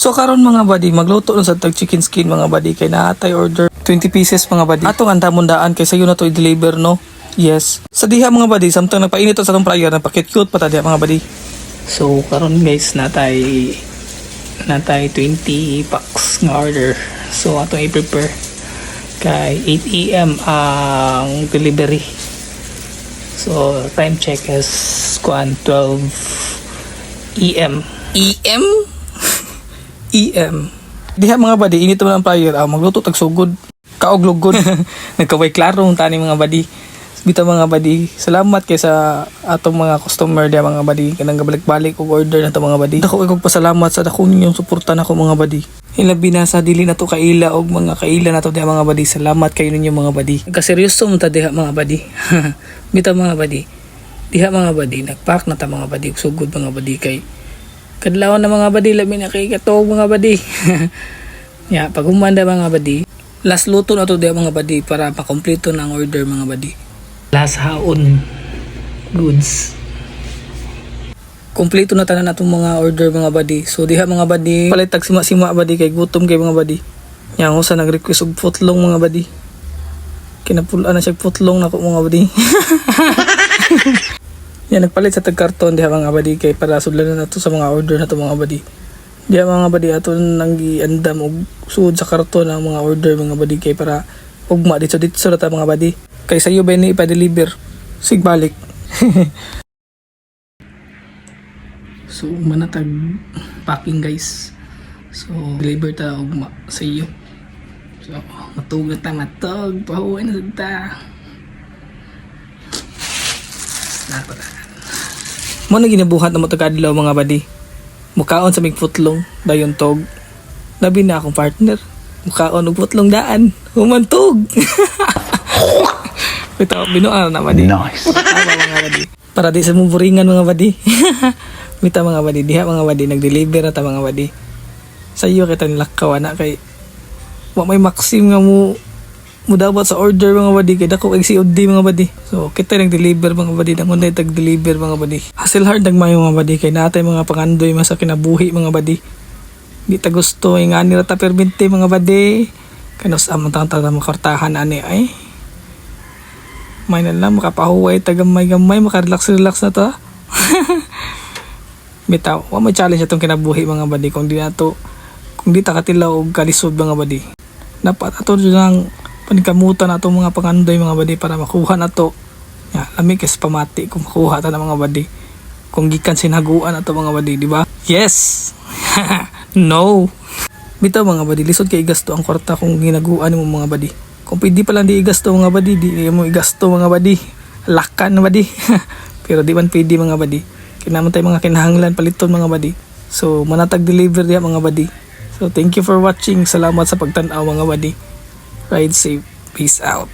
So karon mga buddy, magluto na sa tag chicken skin mga buddy kay naatay order 20 pieces mga buddy. Atong andamon-daan kay sayo na to i-deliver no. Yes. Sa diha mga buddy, samtang nagpainit to sa tong fryer, nagpa-cute pa ta diha mga buddy. So karon guys, natay 20 packs nga order. So atong i-prepare kay 8 AM ang delivery. So time check is 12 AM. EM. Diha mga buddy, init naman ang fryer. Magluto tag sugod. Kaoglugod. Nagkaway klaro ang tani mga buddy. Bitaw mga buddy, salamat kay sa atong mga customer diha mga buddy. Kanang gabalik-balik og order na to mga buddy. Dako kog pasalamat sa dako ninyong suporta nako mga buddy. Ilabi na sa dili na to kaila og mga kaila na to diha mga buddy. Salamat kayo ninyo mga buddy. Kaseryoso mo ta diha mga buddy. Bitaw mga buddy. Diha mga buddy, nagpack na ta mga buddy, sugod mga buddy kay kadlaw na mga buddy, labi na kay katog mga buddy. Ya, pag humanda mga buddy, last luto na to diha mga buddy para makompleto na ang order mga buddy. Last haon goods. Kompleto na tanan natong mga order mga buddy. So diha mga buddy, palit tag sima-sima buddy kay gutom kay mga buddy. Yang usa nag-request og footlong mga buddy. Kinapulaan na siya footlong nako mga buddy. Yan, nagpalit sa tag-karton diha mga buddy kay para sudlan na to sa mga order na to mga buddy. Diha mga buddy ato nang giandam og sud sa karton ang mga order mga buddy kay para ugma dito na ta mga buddy. Kay sayo ba ni ipa-deliver sig balik. So manatag packing guys. So deliver ta ugma sa iyo. So matug na ta matog, pahuway na ta. Mo na ginabuhat na matag-adlaw mga buddy. Mukaon sa mig footlong dayon tog. Labi na akong partner. Mukaon og footlong daan. Humantog. Bitaw binuan na buddy. Nice. Mga buddy. Para di sa muburingan mga buddy. Bitaw mga buddy, diha mga buddy nag-deliver na ta mga buddy. Sa iyo kita nilakaw na kay wa may maxim nga mo dapat sa order mga buddy kay dako kay COD mga buddy. So kita nag-deliver mga buddy, nang unday tag-deliver mga buddy. Hassle hard nagmayo mga buddy kay natay mga pangandoy masa kinabuhi mga buddy. Di ta gusto nga ni rata permente mga buddy. Kanos among tang makartahan ani ay. May na lang makapahuway tagamay-gamay, makarelax na to. Bitaw, wa may challenge atong kinabuhi mga buddy kung di ta katilaw og kalisod mga buddy. Dapat ato lang panikamutan na itong mga pangandoy mga buddy para makuha na to. Ya, lami kasi pamati kung makuha ta ng mga buddy. Kung gikan sinaguan na to mga buddy, di ba? Yes! No! Bitaw mga buddy, lisod kay igasto ang kwarta kung ginaguan mo mga buddy. Kung pwede pa lang di igasto mga buddy, di mo igasto mga buddy. Lakan na buddy. Pero di man pwede mga buddy. Kinaman tayo mga kinahanglan paliton mga buddy. So, manatag deliver ya mga buddy. So, thank you for watching. Salamat sa pagtanaw mga buddy. Ride safe. Peace out.